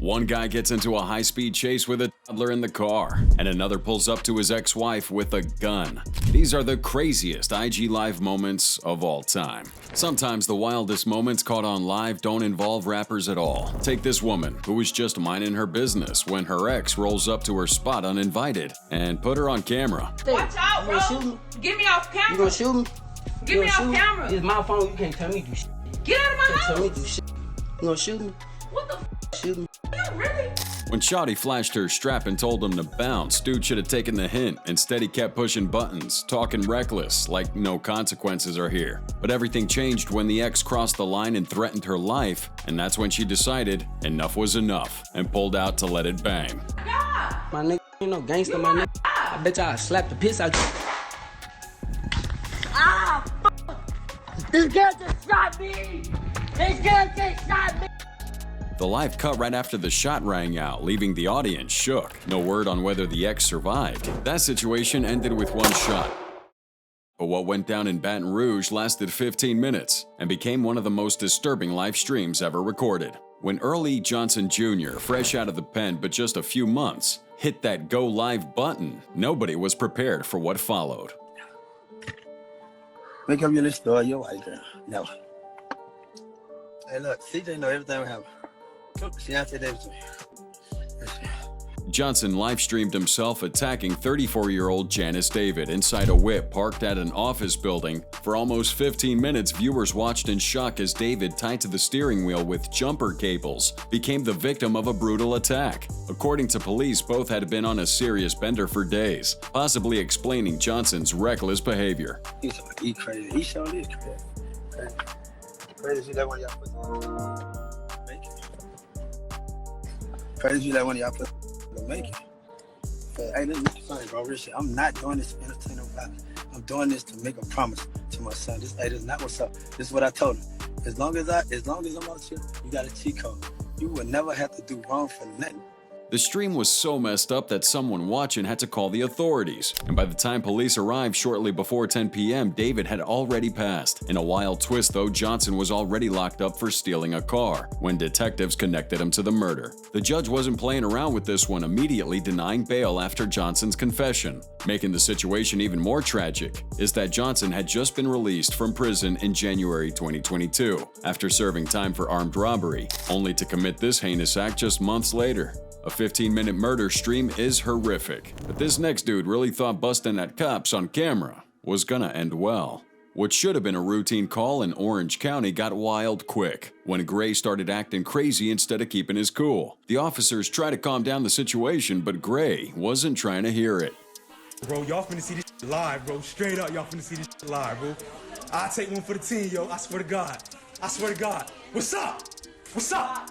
One guy gets into a high-speed chase with a toddler in the car, and another pulls up to his ex-wife with a gun. These are the craziest IG Live moments of all time. Sometimes the wildest moments caught on live don't involve rappers at all. Take this woman who was just minding her business when her ex rolls up to her spot uninvited and put her on camera. Watch out, bro. Get me off camera. You gonna shoot me? Get me off camera. It's my phone. You can't tell me do shit. Get out of my house. Tell me do shit. You gonna shoot me? What the f? Shoot me. You really? When Shawty flashed her strap and told him to bounce, dude should have taken the hint. Instead, he kept pushing buttons, talking reckless, like no consequences are here. But everything changed when the ex crossed the line and threatened her life, and that's when she decided enough was enough and pulled out to let it bang. God. My nigga, you know, gangster, my nigga. I bet y'all slap the piss out you. Ah, this girl just shot me! This girl just shot me! The live cut right after the shot rang out, leaving the audience shook. No word on whether the ex survived. That situation ended with one shot. But what went down in Baton Rouge lasted 15 minutes and became one of the most disturbing live streams ever recorded. When Early Johnson Jr., fresh out of the pen but just a few months, hit that go live button, nobody was prepared for what followed. Wake up, you little story, your white girl. No. Hey, look, CJ know everything will happen. She answered everything. Johnson live-streamed himself attacking 34-year-old Janice David inside a whip parked at an office building. For almost 15 minutes, viewers watched in shock as David, tied to the steering wheel with jumper cables, became the victim of a brutal attack. According to police, both had been on a serious bender for days, possibly explaining Johnson's reckless behavior. He's crazy. He sure is crazy. Crazy, you let one of y'all put make it. Crazy, you let one of y'all put make it. But, hey, this is the thing, bro. Real shit. I'm not doing this to entertain nobody. I'm doing this to make a promise to my son. This is not what's up. This is what I told him. As long as I'm out here, you got a cheat code. You will never have to do wrong for nothing. The stream was so messed up that someone watching had to call the authorities. And by the time police arrived shortly before 10 p.m., David had already passed. In a wild twist, though, Johnson was already locked up for stealing a car when detectives connected him to the murder. The judge wasn't playing around with this one, immediately denying bail after Johnson's confession. Making the situation even more tragic is that Johnson had just been released from prison in January 2022 after serving time for armed robbery, only to commit this heinous act just months later. A 15-minute murder stream is horrific, but this next dude really thought busting at cops on camera was gonna end well. What should have been a routine call in Orange County got wild quick when Gray started acting crazy instead of keeping his cool. The officers tried to calm down the situation, but Gray wasn't trying to hear it. Bro, y'all finna see this shit live, bro. Straight up, y'all finna see this shit live, bro. I'll take one for the team, yo. I swear to God. I swear to God. What's up? What's up?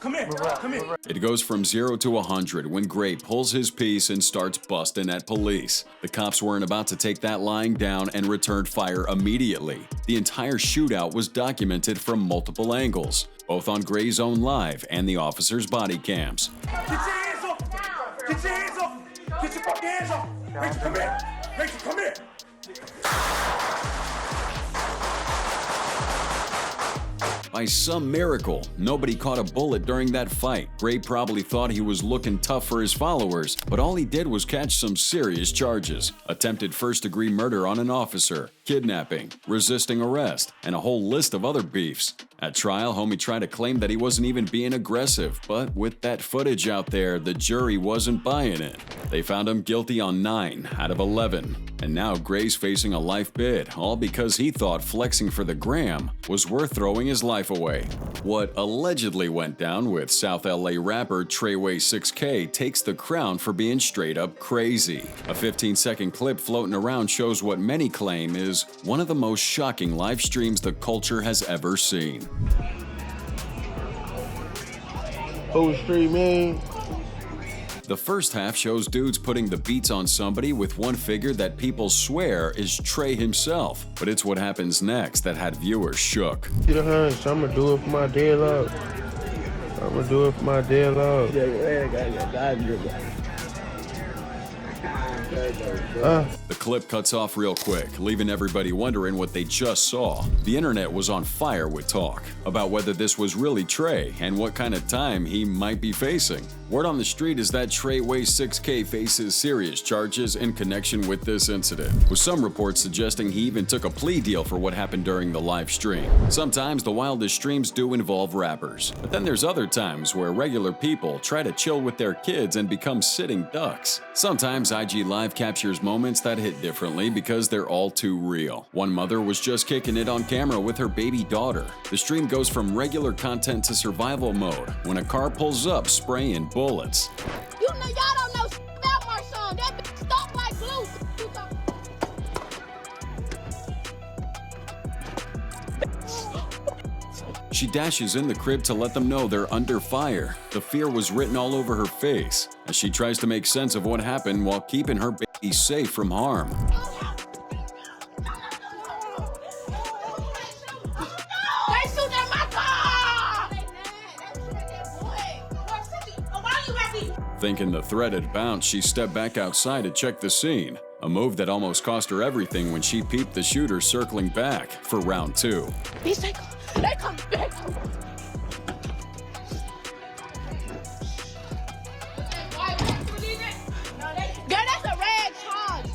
Come here, come here. It goes from 0 to 100 when Gray pulls his piece and starts busting at police. The cops weren't about to take that lying down and returned fire immediately. The entire shootout was documented from multiple angles, both on Gray's own live and the officers' body cams. Get your hands off! Get your hands off! Get your fucking hands off! Rachel, come here! Rachel, come here! By some miracle, nobody caught a bullet during that fight. Gray probably thought he was looking tough for his followers, but all he did was catch some serious charges. Attempted first-degree murder on an officer, kidnapping, resisting arrest, and a whole list of other beefs. At trial, homie tried to claim that he wasn't even being aggressive, but with that footage out there, the jury wasn't buying it. They found him guilty on 9 out of 11. And now Gray's facing a life bid, all because he thought flexing for the gram was worth throwing his life away. What allegedly went down with South LA rapper Treyway 6K takes the crown for being straight up crazy. A 15-second clip floating around shows what many claim is one of the most shocking live streams the culture has ever seen. Whole stream, man. The first half shows dudes putting the beats on somebody with one figure that people swear is Trey himself. But it's what happens next that had viewers shook. Get a hunch, I'ma do it for my dead love. I'ma do it for my dead love. The clip cuts off real quick, leaving everybody wondering what they just saw. The internet was on fire with talk about whether this was really Trey and what kind of time he might be facing. Word on the street is that Trey Way 6K faces serious charges in connection with this incident, with some reports suggesting he even took a plea deal for what happened during the live stream. Sometimes the wildest streams do involve rappers, but then there's other times where regular people try to chill with their kids and become sitting ducks. Sometimes IG Live captures moments that hit differently because they're all too real. One mother was just kicking it on camera with her baby daughter. The stream goes from regular content to survival mode when a car pulls up spraying bullets. You know, y'all don't know about my son. That bitch stuck like glue. She dashes in the crib to let them know they're under fire. The fear was written all over her face as she tries to make sense of what happened while keeping her baby safe from harm. They shoot at my car! Thinking the threat had bounced, she stepped back outside to check the scene, a move that almost cost her everything when she peeped the shooter circling back for round 2. They come back. That's a red charge.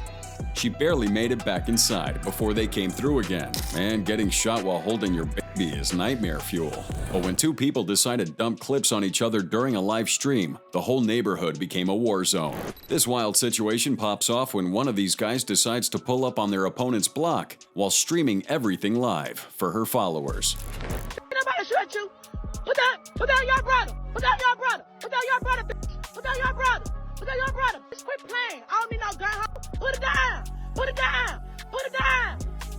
She barely made it back inside before they came through again. Man, getting shot while holding your baby is nightmare fuel. But when two people decide to dump clips on each other during a live stream, the whole neighborhood became a war zone. This wild situation pops off when one of these guys decides to pull up on their opponent's block while streaming everything live for her followers. Nobody shoot you. Put down your brother. Put down your brother. Put down your brother, bitch. Put down your brother. Put down your brother. Bitch, quit playing. I don't need no gun, hoe. Put it down. Put it down. Put it down.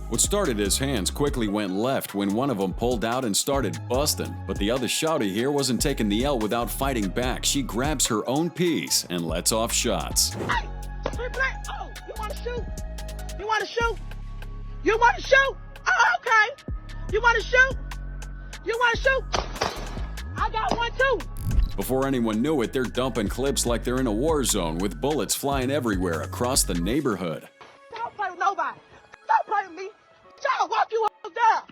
What started as hands quickly went left when one of them pulled out and started busting. But the other shouty here wasn't taking the L without fighting back. She grabs her own piece and lets off shots. Hey, quit playing. Oh, you want to shoot? You want to shoot? You want to shoot? Oh, okay. You want to shoot? You want to shoot? I got one too. Before anyone knew it, they're dumping clips like they're in a war zone with bullets flying everywhere across the neighborhood. Don't play with nobody. Don't play with me. Try to walk you hoes down.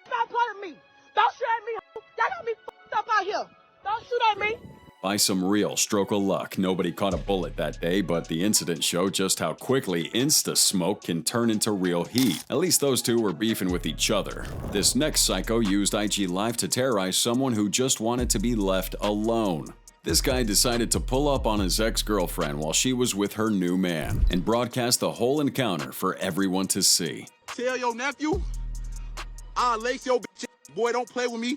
Don't play with me. Don't shoot at me. Y'all got me fucked up out here. Don't shoot at me. By some real stroke of luck, nobody caught a bullet that day, but the incident showed just how quickly insta-smoke can turn into real heat. At least those two were beefing with each other. This next psycho used IG Live to terrorize someone who just wanted to be left alone. This guy decided to pull up on his ex-girlfriend while she was with her new man and broadcast the whole encounter for everyone to see. Tell your nephew, I'll lace your bitch ass. Boy, don't play with me.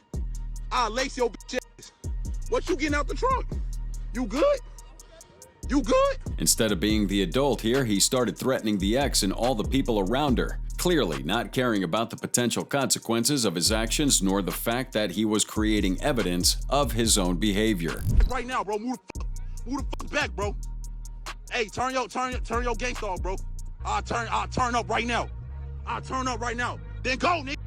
I'll lace your bitch ass. What you getting out the trunk? You good? You good? Instead of being the adult here, he started threatening the ex and all the people around her, clearly not caring about the potential consequences of his actions nor the fact that he was creating evidence of his own behavior. Right now, bro, move the fuck back, bro. Hey, turn your gangsta off, bro. I'll turn up right now. I'll turn up right now. Then go, nigga.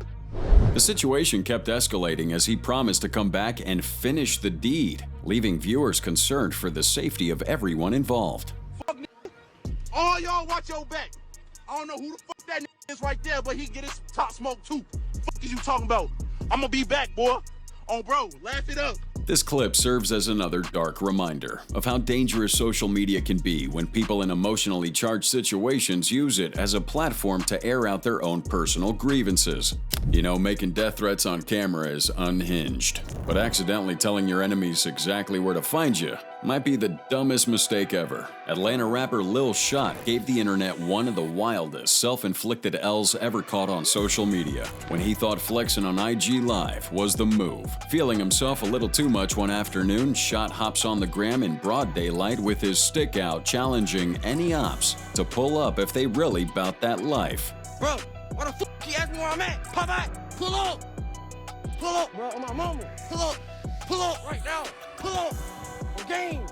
The situation kept escalating as he promised to come back and finish the deed, leaving viewers concerned for the safety of everyone involved. Fuck, nigga. All y'all watch your back. I don't know who the fuck that nigga is right there, but he get his top smoke too. Fuck is you talking about? I'm gonna be back, boy. Oh, bro, laugh it up. This clip serves as another dark reminder of how dangerous social media can be when people in emotionally charged situations use it as a platform to air out their own personal grievances. You know, making death threats on camera is unhinged, but accidentally telling your enemies exactly where to find you might be the dumbest mistake ever. Atlanta rapper Lil Shot gave the internet one of the wildest self-inflicted L's ever caught on social media when he thought flexing on IG Live was the move. Feeling himself a little too much one afternoon, Shot hops on the gram in broad daylight with his stick out, challenging any ops to pull up if they really bout that life. Bro, why the fuck you ask me where I'm at? Pop out, pull up, bro, on my mama, pull up right now, pull up, game.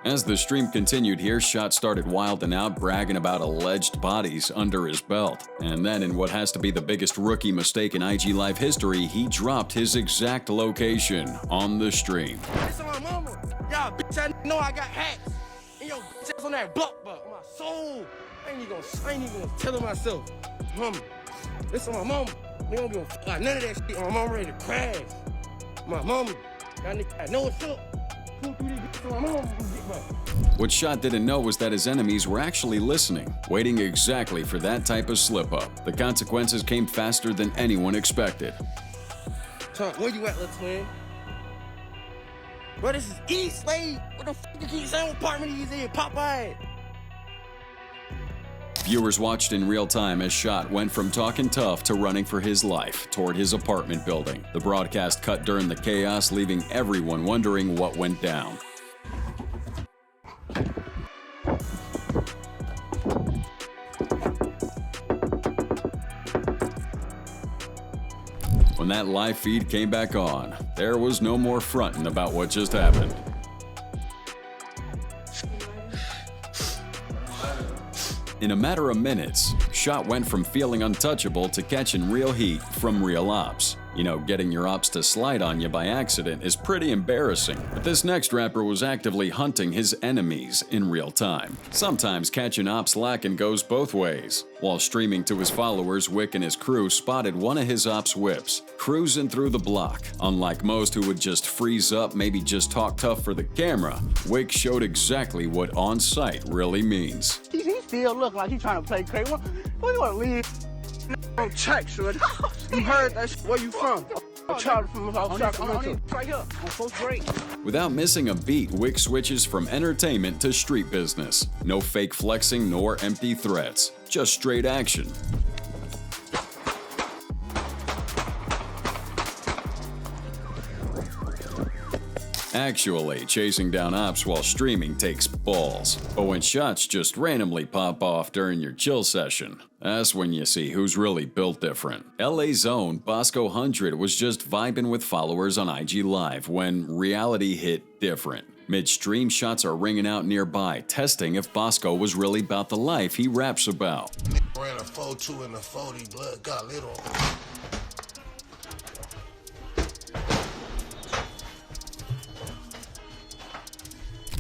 As the stream continued here, Shot started wilding out, bragging about alleged bodies under his belt. And then, in what has to be the biggest rookie mistake in IG Live history, he dropped his exact location on the stream. That's on my mama. Y'all bitch, I know I got hats. and your bitch ass on that block, but on my soul. I ain't even gonna tell her myself. Mama, this on my mama. We don't give a fuck about none of that shit. My mama ready to crash. My mama, that nigga, I know what's up. Pull through this bitch on my mama. What Shot didn't know was that his enemies were actually listening, waiting exactly for that type of slip-up. The consequences came faster than anyone expected. Tom, where you at, little twin? Bro, this is East Slade. What the fuck you keep saying? What apartment he's in? Popeye. Viewers watched in real time as Shot went from talking tough to running for his life toward his apartment building. The broadcast cut during the chaos, leaving everyone wondering what went down. When that live feed came back on, there was no more fronting about what just happened. In a matter of minutes, Shot went from feeling untouchable to catching real heat from real ops. You know, getting your ops to slide on you by accident is pretty embarrassing. But this next rapper was actively hunting his enemies in real time. Sometimes catching ops lacking goes both ways. While streaming to his followers, Wick and his crew spotted one of his ops' whips, cruising through the block. Unlike most who would just freeze up, maybe just talk tough for the camera, Wick showed exactly what on-site really means. He still look like he trying to play crazy. What you want to leave? On check, son. You heard that shit. Where you from? I'm Charlie from Sacramento. Right here. I'm so great. Without missing a beat, Wick switches from entertainment to street business. No fake flexing nor empty threats, just straight action. Actually, chasing down ops while streaming takes balls. But when shots just randomly pop off during your chill session, that's when you see who's really built different. LA's own Bosco 100 was just vibing with followers on IG Live when reality hit different. Mid-stream, shots are ringing out nearby, testing if Bosco was really about the life he raps about. Ran a 4-2 and a 40, blood got lit on.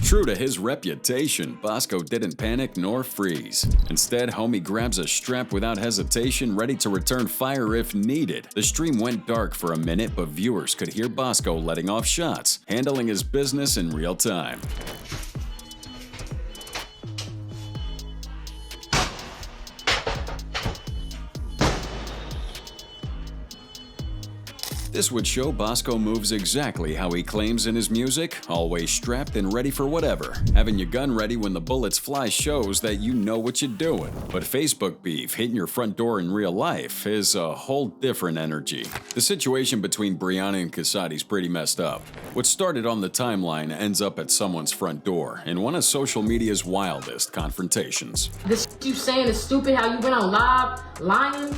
True to his reputation, Bosco didn't panic nor freeze. Instead, homie grabs a strap without hesitation, ready to return fire if needed. The stream went dark for a minute, but viewers could hear Bosco letting off shots, handling his business in real time. This would show Bosco moves exactly how he claims in his music, always strapped and ready for whatever. Having your gun ready when the bullets fly shows that you know what you're doing. But Facebook beef hitting your front door in real life is a whole different energy. The situation between Brianna and Casati's pretty messed up. What started on the timeline ends up at someone's front door in one of social media's wildest confrontations. This you saying is stupid, how you went on live lying?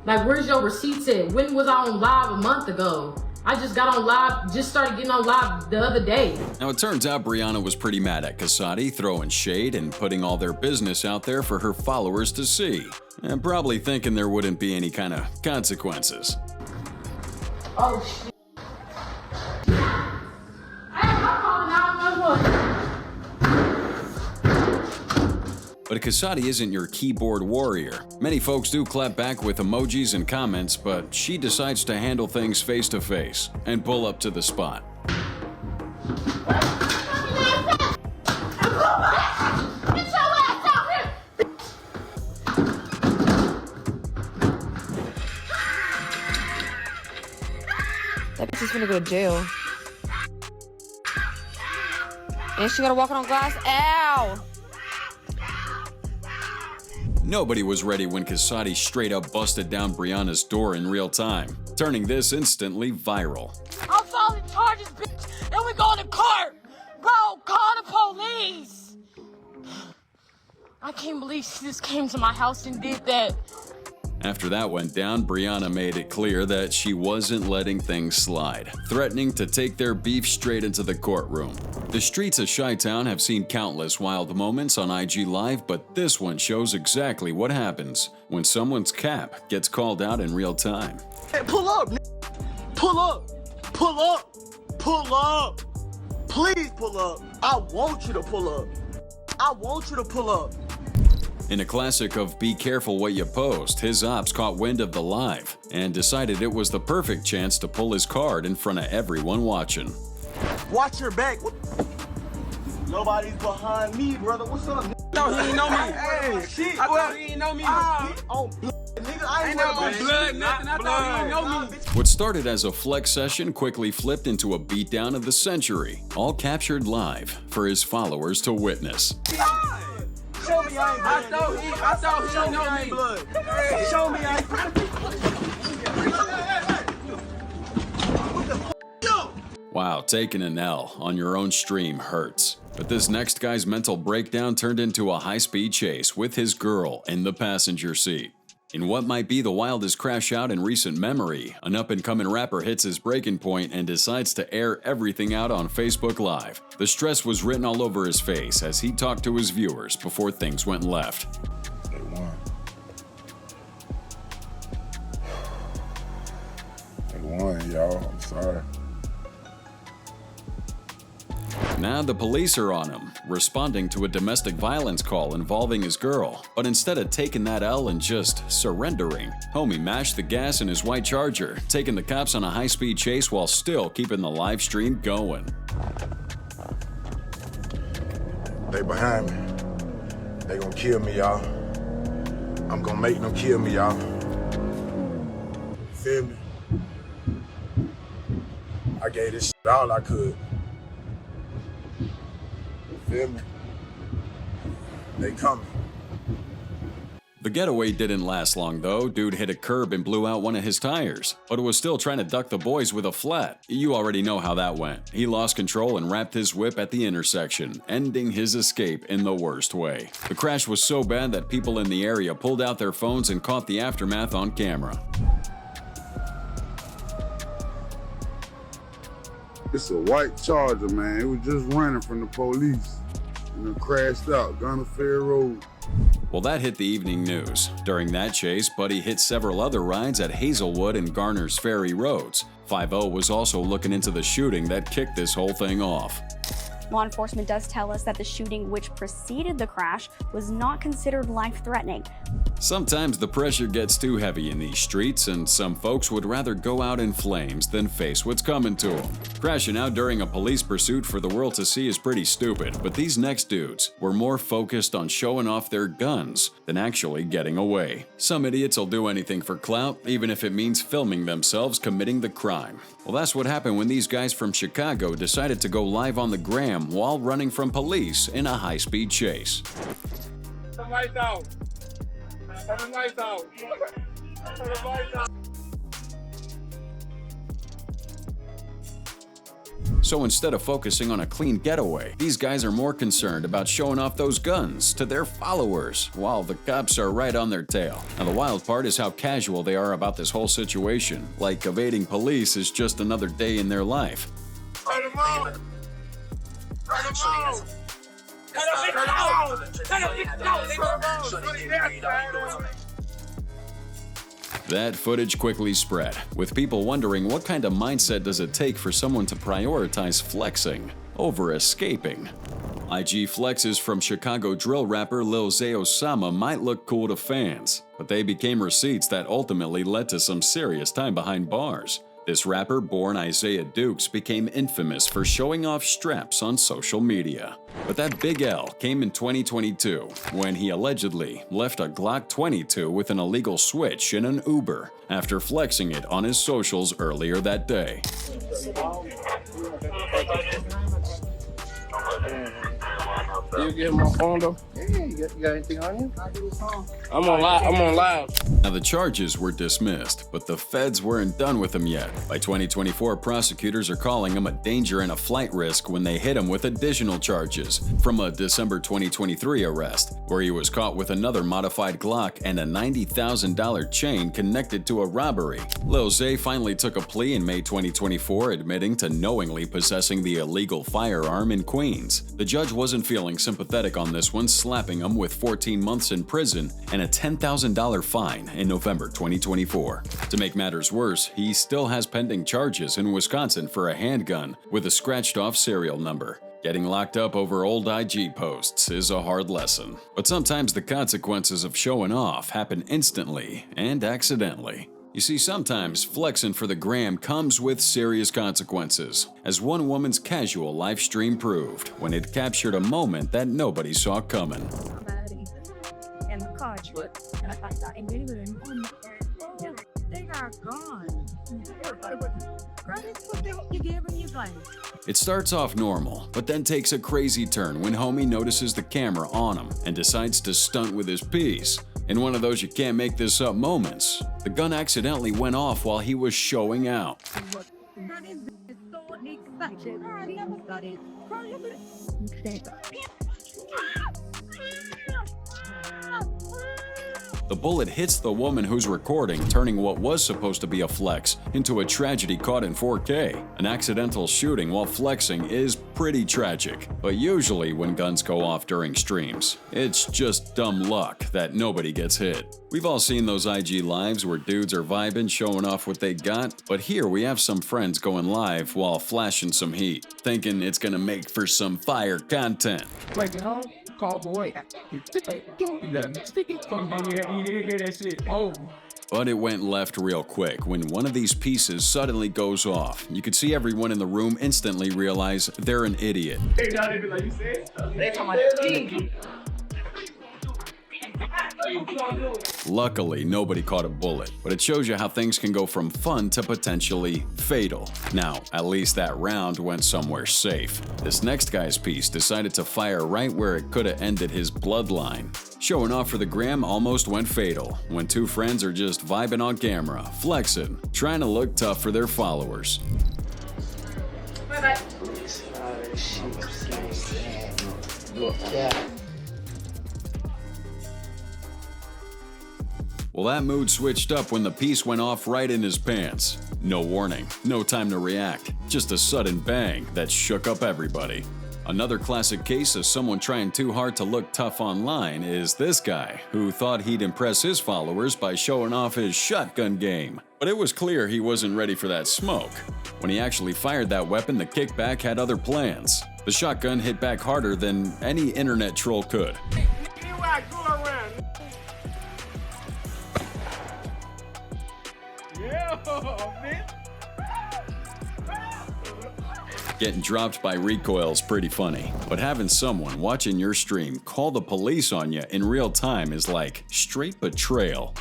Like, where's your receipts at? When was I on live a month ago? I just got on live, just started getting on live the other day. Now, it turns out Brianna was pretty mad at Casati, throwing shade and putting all their business out there for her followers to see. And probably thinking there wouldn't be any kind of consequences. Oh, shit. I'm calling 911. But Casati isn't your keyboard warrior. Many folks do clap back with emojis and comments, but she decides to handle things face to face and pull up to the spot. That bitch is gonna go to jail. And she gotta walk on glass. Ow! Nobody was ready when Casati straight up busted down Brianna's door in real time, turning this instantly viral. I'm filing charges, bitch, and we going to court. Bro, call the police. I can't believe she just came to my house and did that. After that went down, Brianna made it clear that she wasn't letting things slide, threatening to take their beef straight into the courtroom. The streets of Chi-Town have seen countless wild moments on IG Live, but this one shows exactly what happens when someone's cap gets called out in real time. Hey, pull up, pull up, pull up, pull up. Please pull up. I want you to pull up. I want you to pull up. In a classic of be careful what you post, his ops caught wind of the live and decided it was the perfect chance to pull his card in front of everyone watching. Watch your back. Nobody's behind me, brother. What's up? No, he ain't know me. Hey, shit. I thought he ain't know me. Oh, nigga, I ain't know blood, nothing. I thought he ain't know me. What started as a flex session quickly flipped into a beatdown of the century, all captured live for his followers to witness. Show me I thought he know me. Blood. Hey, show me I Wow, taking an L on your own stream hurts. But this next guy's mental breakdown turned into a high-speed chase with his girl in the passenger seat. In what might be the wildest crash out in recent memory, an up-and-coming rapper hits his breaking point and decides to air everything out on Facebook Live. The stress was written all over his face as he talked to his viewers before things went left. They won. They won, y'all. I'm sorry. Now the police are on him, responding to a domestic violence call involving his girl. But instead of taking that L and just surrendering, homie mashed the gas in his white Charger, taking the cops on a high-speed chase while still keeping the live stream going. They behind me. They gonna kill me, y'all. I'm gonna make them kill me, y'all. Feel me? I gave this shit all I could. Feel me? They coming. The getaway didn't last long though. Dude hit a curb and blew out one of his tires, but was still trying to duck the boys with a flat. You already know how that went. He lost control and wrapped his whip at the intersection, ending his escape in the worst way. The crash was so bad that people in the area pulled out their phones and caught the aftermath on camera. It's a white Charger, man. It was just running from the police and it crashed out, Gunner Fair Road. Well, that hit the evening news. During that chase, Buddy hit several other rides at Hazelwood and Garner's Ferry Roads. 5-0 was also looking into the shooting that kicked this whole thing off. Law enforcement does tell us that the shooting which preceded the crash was not considered life-threatening. Sometimes the pressure gets too heavy in these streets, and some folks would rather go out in flames than face what's coming to them. Crashing out during a police pursuit for the world to see is pretty stupid, but these next dudes were more focused on showing off their guns than actually getting away. Some idiots will do anything for clout, even if it means filming themselves committing the crime. Well, that's what happened when these guys from Chicago decided to go live on the gram while running from police in a high-speed chase. Turn the lights out. Turn the lights out. Turn the lights out. So instead of focusing on a clean getaway, these guys are more concerned about showing off those guns to their followers, while the cops are right on their tail. Now the wild part is how casual they are about this whole situation, like evading police is just another day in their life. Turn them on. Turn them on. That footage quickly spread, with people wondering what kind of mindset does it take for someone to prioritize flexing over escaping. IG flexes from Chicago drill rapper Lil Zay Osama might look cool to fans, but they became receipts that ultimately led to some serious time behind bars. This rapper, born Isaiah Dukes, became infamous for showing off straps on social media. But that big L came in 2022, when he allegedly left a Glock 22 with an illegal switch in an Uber after flexing it on his socials earlier that day. You get my phone though? Yeah, you got anything on you? I'm on live. Now the charges were dismissed, but the feds weren't done with him yet. By 2024, prosecutors are calling him a danger and a flight risk when they hit him with additional charges from a December 2023 arrest, where he was caught with another modified Glock and a $90,000 chain connected to a robbery. Lil Zay finally took a plea in May 2024, admitting to knowingly possessing the illegal firearm in Queens. The judge wasn't feeling sympathetic on this one, slapping him with 14 months in prison and a $10,000 fine in November 2024. To make matters worse, he still has pending charges in Wisconsin for a handgun with a scratched-off serial number. Getting locked up over old IG posts is a hard lesson, but sometimes the consequences of showing off happen instantly and accidentally. You see, sometimes flexing for the gram comes with serious consequences, as one woman's casual live stream proved when it captured a moment that nobody saw coming. They are gone. It starts off normal, but then takes a crazy turn when homie notices the camera on him and decides to stunt with his piece. In one of those you can't make this up moments, the gun accidentally went off while he was showing out. The bullet hits the woman who's recording, turning what was supposed to be a flex into a tragedy caught in 4K. An accidental shooting while flexing is pretty tragic, but usually when guns go off during streams, it's just dumb luck that nobody gets hit. We've all seen those IG lives where dudes are vibing, showing off what they got, but here we have some friends going live while flashing some heat, thinking it's gonna make for some fire content. Like, call boy. But it went left real quick when one of these pieces suddenly goes off. You could see everyone in the room instantly realize they're an idiot. They not even like you said. They come out Luckily, nobody caught a bullet, but it shows you how things can go from fun to potentially fatal. Now, at least that round went somewhere safe. This next guy's piece decided to fire right where it could have ended his bloodline. Showing off for the gram almost went fatal when two friends are just vibing on camera, flexing, trying to look tough for their followers. Bye-bye. Well, that mood switched up when the piece went off right in his pants. No warning, no time to react, just a sudden bang that shook up everybody. Another classic case of someone trying too hard to look tough online is this guy, who thought he'd impress his followers by showing off his shotgun game. But it was clear he wasn't ready for that smoke. When he actually fired that weapon, the kickback had other plans. The shotgun hit back harder than any internet troll could. Getting dropped by Recoil's pretty funny, but having someone watching your stream call the police on you in real time is like straight betrayal.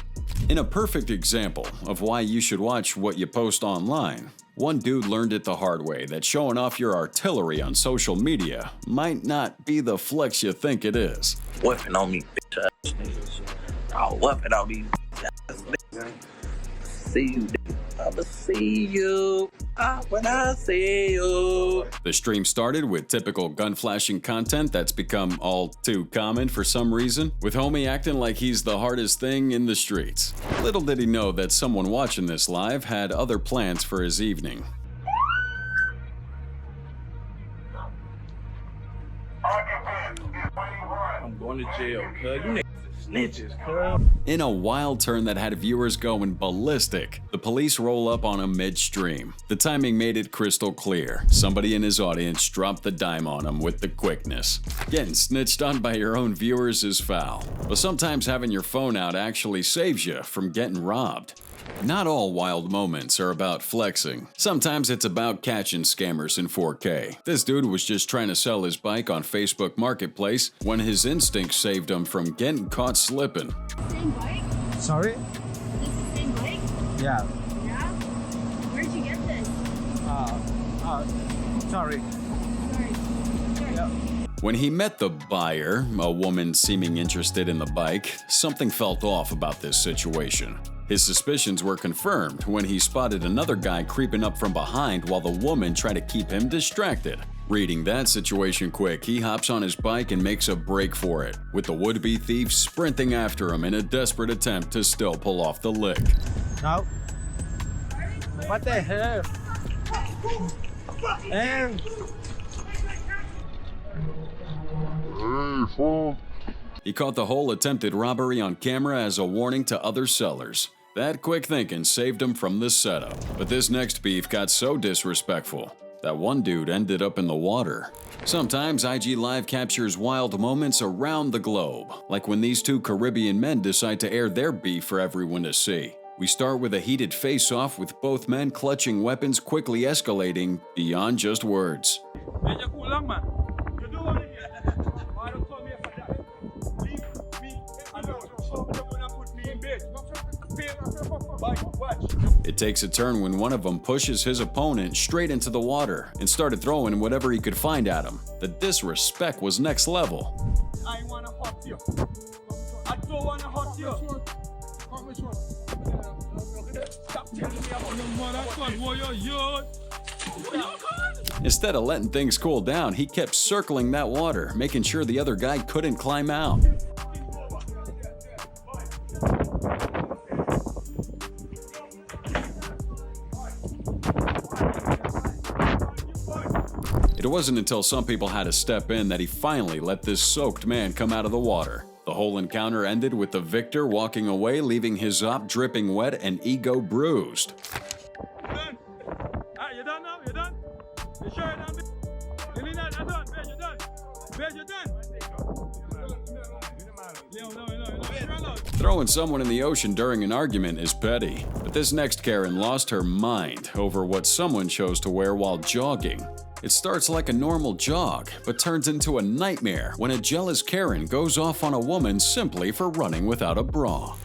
In a perfect example of why you should watch what you post online, one dude learned it the hard way that showing off your artillery on social media might not be the flex you think it is. Weapon on me, bitch ass niggas. Oh, weapon on me, bitch ass niggas. See you, nigga. I'ma see you when I see you. The stream started with typical gun flashing content that's become all too common for some reason, with homie acting like he's the hardest thing in the streets. Little did he know that someone watching this live had other plans for his evening. I'm going to jail, cuz. You niggas are snitches, cuz. In a wild turn that had viewers going ballistic, the police roll up on him mid-stream. The timing made it crystal clear. Somebody in his audience dropped the dime on him with the quickness. Getting snitched on by your own viewers is foul, but sometimes having your phone out actually saves you from getting robbed. Not all wild moments are about flexing. Sometimes it's about catching scammers in 4K. This dude was just trying to sell his bike on Facebook Marketplace when his instincts saved him from getting caught slipping. Same bike? Sorry? This is the same bike? Yeah. Yeah? Where'd you get this? Sorry. Sorry. Yeah. When he met the buyer, a woman seeming interested in the bike, something felt off about this situation. His suspicions were confirmed when he spotted another guy creeping up from behind while the woman tried to keep him distracted. Reading that situation quick, he hops on his bike and makes a break for it, with the would-be thief sprinting after him in a desperate attempt to still pull off the lick. No. What the hell? And Hey, fool. He caught the whole attempted robbery on camera as a warning to other sellers. That quick thinking saved him from this setup. But this next beef got so disrespectful that one dude ended up in the water. Sometimes IG Live captures wild moments around the globe, like when these two Caribbean men decide to air their beef for everyone to see. We start with a heated face-off with both men clutching weapons, quickly escalating beyond just words. It takes a turn when one of them pushes his opponent straight into the water and started throwing whatever he could find at him. The disrespect was next level. I wanna hurt you. I don't wanna hurt you. Stop telling me about your mother, warrior. Instead of letting things cool down, he kept circling that water, making sure the other guy couldn't climb out. It wasn't until some people had to step in that he finally let this soaked man come out of the water. The whole encounter ended with the victor walking away, leaving his op dripping wet and ego bruised. You done now? You done? You sure you done? You mean that? I'm done. Ben, you done? Ben, you done? Throwing someone in the ocean during an argument is petty, but this next Karen lost her mind over what someone chose to wear while jogging. It starts like a normal jog, but turns into a nightmare when a jealous Karen goes off on a woman simply for running without a bra.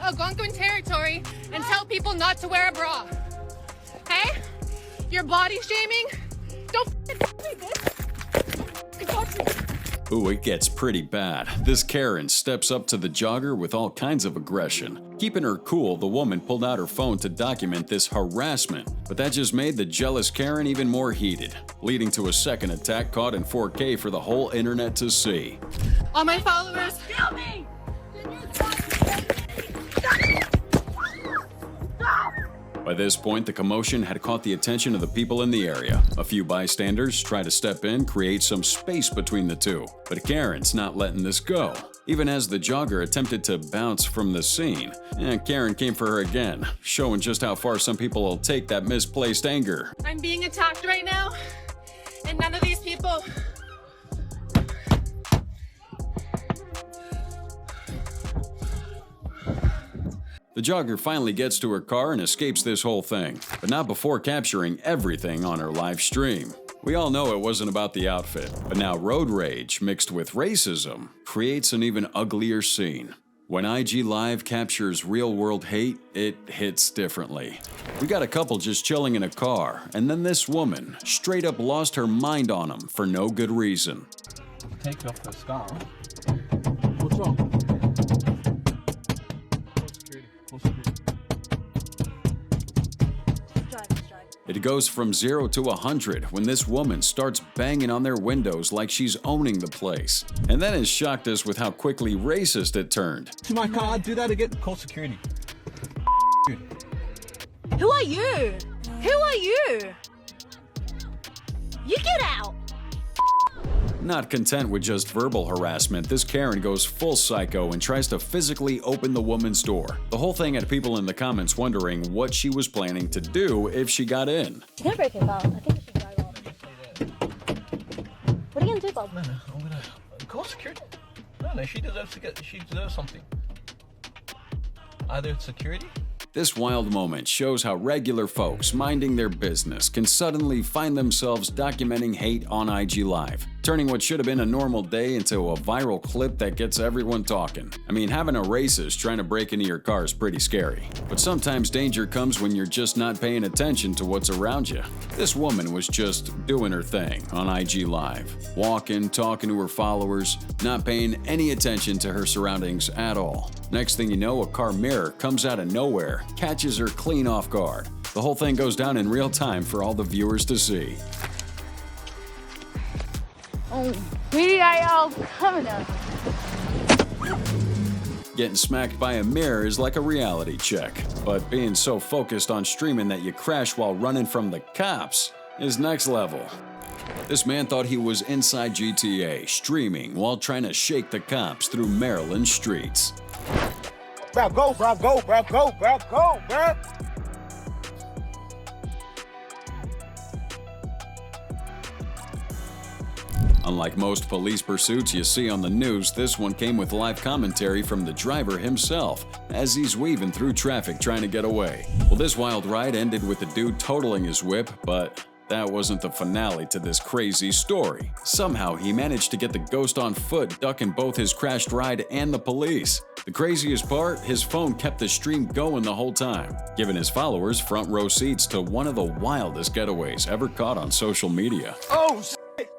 Algonquin territory and tell people not to wear a bra. Hey? You're body shaming? Don't f***ing me, bitch. Touch me. Ooh, it gets pretty bad. This Karen steps up to the jogger with all kinds of aggression. Keeping her cool, the woman pulled out her phone to document this harassment, but that just made the jealous Karen even more heated, leading to a second attack caught in 4K for the whole internet to see. All my followers, kill me! By this point, the commotion had caught the attention of the people in the area. A few bystanders try to step in, create some space between the two. But Karen's not letting this go. Even as the jogger attempted to bounce from the scene, Karen came for her again, showing just how far some people will take that misplaced anger. I'm being attacked right now, and none of these people... The jogger finally gets to her car and escapes this whole thing, but not before capturing everything on her live stream. We all know it wasn't about the outfit, but now road rage mixed with racism creates an even uglier scene. When IG Live captures real-world hate, it hits differently. We got a couple just chilling in a car, and then this woman straight up lost her mind on them for no good reason. Take off the scarf. What's wrong? It goes from 0 to 100 when this woman starts banging on their windows like she's owning the place. And then it shocked us with how quickly racist it turned. To my car, I'd do that again. Call security. Who are you? Who are you? You get out! Not content with just verbal harassment, this Karen goes full psycho and tries to physically open the woman's door. The whole thing had people in the comments wondering what she was planning to do if she got in. You can't break it out. I think you should drive off. What are you gonna do, Bob? No, I'm gonna call security. No, she deserves something. Either security. This wild moment shows how regular folks minding their business can suddenly find themselves documenting hate on IG Live, turning what should have been a normal day into a viral clip that gets everyone talking. I mean, having a racist trying to break into your car is pretty scary, but sometimes danger comes when you're just not paying attention to what's around you. This woman was just doing her thing on IG Live, walking, talking to her followers, not paying any attention to her surroundings at all. Next thing you know, a car mirror comes out of nowhere, catches her clean off guard. The whole thing goes down in real time for all the viewers to see. Oh, we are all coming up. Getting smacked by a mirror is like a reality check, but being so focused on streaming that you crash while running from the cops is next level. This man thought he was inside GTA, streaming while trying to shake the cops through Maryland streets. Bro, go, bro, go, bro, go, bro, go, bro. Unlike most police pursuits you see on the news, this one came with live commentary from the driver himself as he's weaving through traffic trying to get away. Well, this wild ride ended with the dude totaling his whip, but that wasn't the finale to this crazy story. Somehow he managed to get the ghost on foot, ducking both his crashed ride and the police. The craziest part, his phone kept the stream going the whole time, giving his followers front row seats to one of the wildest getaways ever caught on social media. Oh, shit!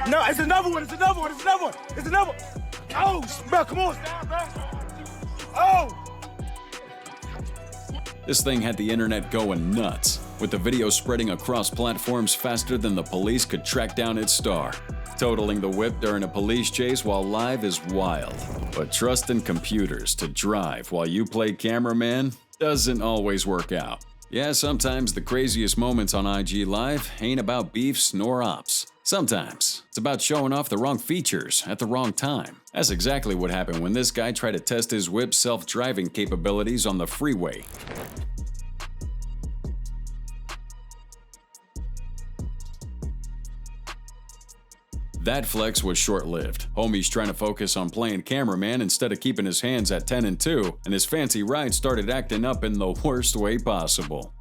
No, it's another one, it's another one, it's another one, it's another one! Oh, bro, come on, stop, bro! Oh! This thing had the internet going nuts, with the video spreading across platforms faster than the police could track down its star. Totaling the whip during a police chase while live is wild, but trusting computers to drive while you play cameraman doesn't always work out. Yeah, sometimes the craziest moments on IG Live ain't about beefs nor ops. Sometimes it's about showing off the wrong features at the wrong time. That's exactly what happened when this guy tried to test his whip's self-driving capabilities on the freeway. That flex was short-lived. Homie's trying to focus on playing cameraman instead of keeping his hands at 10 and 2, and his fancy ride started acting up in the worst way possible.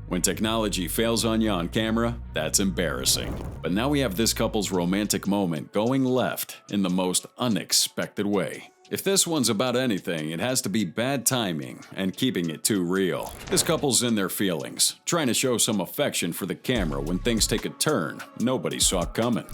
When technology fails on you on camera, that's embarrassing. But now we have this couple's romantic moment going left in the most unexpected way. If this one's about anything, it has to be bad timing and keeping it too real. This couple's in their feelings, trying to show some affection for the camera when things take a turn nobody saw coming.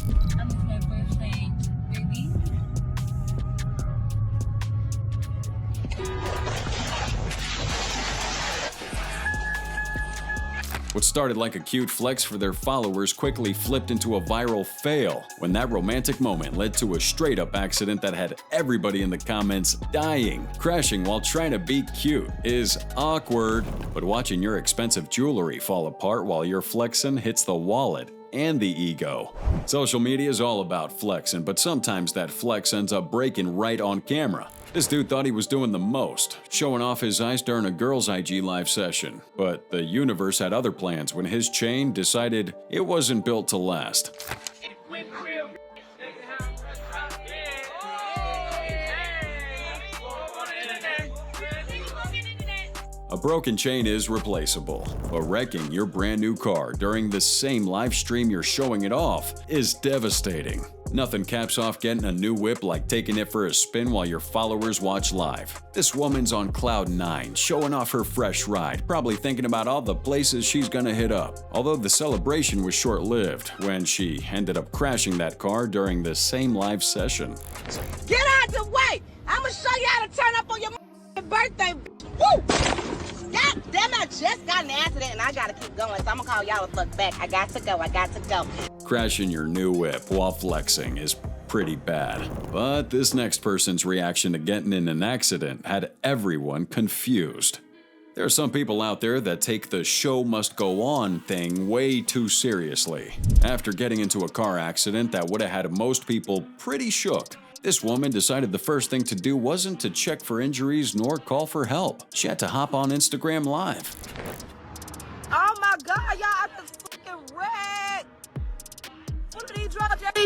What started like a cute flex for their followers quickly flipped into a viral fail when that romantic moment led to a straight-up accident that had everybody in the comments dying. Crashing while trying to be cute is awkward, but watching your expensive jewelry fall apart while you're flexing hits the wallet and the ego. Social media is all about flexing, but sometimes that flex ends up breaking right on camera. This dude thought he was doing the most, showing off his eyes during a girl's IG live session. But the universe had other plans when his chain decided it wasn't built to last. A broken chain is replaceable, but wrecking your brand new car during the same live stream you're showing it off is devastating. Nothing caps off getting a new whip like taking it for a spin while your followers watch live. This woman's on cloud 9, showing off her fresh ride, probably thinking about all the places she's gonna hit up. Although the celebration was short-lived when she ended up crashing that car during the same live session. Get out the way! I'ma show you how to turn up on your birthday. Woo! God damn it, I just got in an accident and I gotta keep going, so I'm gonna call y'all the fuck back. I got to go. Crashing your new whip while flexing is pretty bad. But this next person's reaction to getting in an accident had everyone confused. There are some people out there that take the show must go on thing way too seriously. After getting into a car accident that would have had most people pretty shook, this woman decided the first thing to do wasn't to check for injuries nor call for help. She had to hop on Instagram Live. Oh my God, y'all, I just fucking wrecked. Fully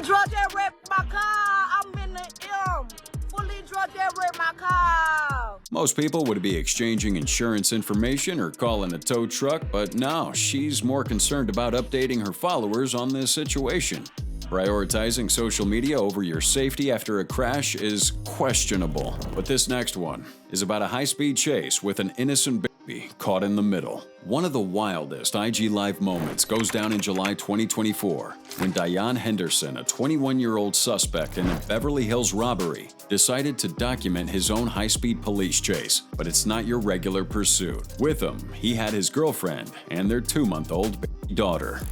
drugged that wrecked my car. I'm in the M. Fully drugged that wrecked my car. Most people would be exchanging insurance information or calling a tow truck, but no, she's more concerned about updating her followers on this situation. Prioritizing social media over your safety after a crash is questionable. But this next one is about a high-speed chase with an innocent baby caught in the middle. One of the wildest IG Live moments goes down in July 2024 when Diane Henderson, a 21-year-old suspect in a Beverly Hills robbery, decided to document his own high-speed police chase. But it's not your regular pursuit. With him, he had his girlfriend and their 2-month-old baby daughter.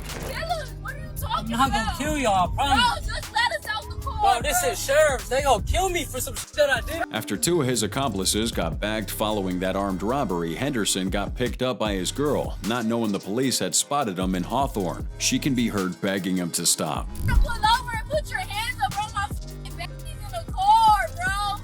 I'm not gonna kill y'all, I promise. Bro, just let us out the car. Bro, this is sheriffs. They gonna kill me for some shit I did. After 2 of his accomplices got bagged following that armed robbery, Henderson got picked up by his girl, not knowing the police had spotted him in Hawthorne. She can be heard begging him to stop. Pull over and put your hands up on my f***ing babies in the car, bro.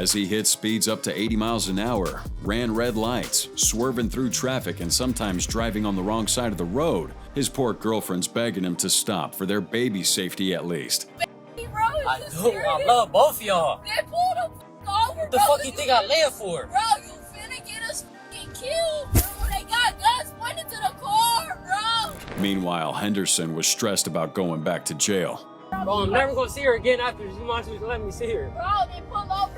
As he hit speeds up to 80 miles an hour, ran red lights, swerving through traffic and sometimes driving on the wrong side of the road, his poor girlfriend's begging him to stop for their baby's safety at least. I do. I love both of y'all. They pulled him over, What the fuck you think I live for? Bro, you finna get us fucking killed, bro. They got guns pointed to the car, bro. Meanwhile, Henderson was stressed about going back to jail. Bro, I'm never gonna see her again after this. You might as well let me see her. Bro, they pulled over.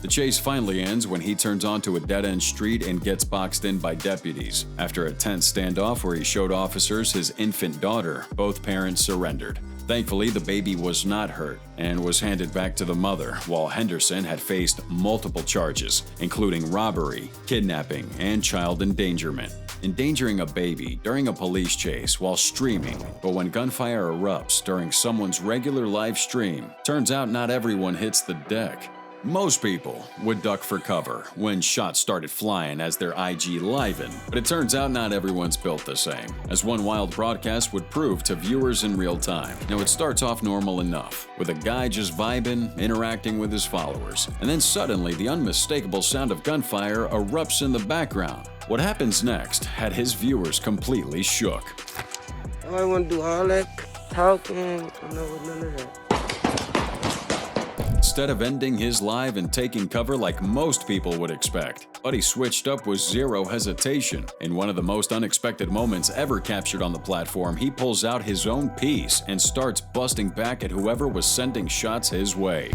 The chase finally ends when he turns onto a dead-end street and gets boxed in by deputies. After a tense standoff where he showed officers his infant daughter, both parents surrendered. Thankfully, the baby was not hurt and was handed back to the mother, while Henderson had faced multiple charges, including robbery, kidnapping, and child endangerment. Endangering a baby during a police chase while streaming, but when gunfire erupts during someone's regular live stream, turns out not everyone hits the deck. Most people would duck for cover when shots started flying as their IG livened, but it turns out not everyone's built the same, as one wild broadcast would prove to viewers in real time. Now it starts off normal enough, with a guy just vibing, interacting with his followers, and then suddenly the unmistakable sound of gunfire erupts in the background. What happens next had his viewers completely shook. I want to do all that talking, none of that. Instead of ending his live and taking cover like most people would expect, Buddy switched up with zero hesitation. In one of the most unexpected moments ever captured on the platform, he pulls out his own piece and starts busting back at whoever was sending shots his way.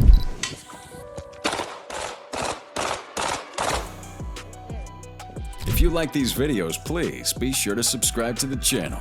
If you like these videos, please be sure to subscribe to the channel.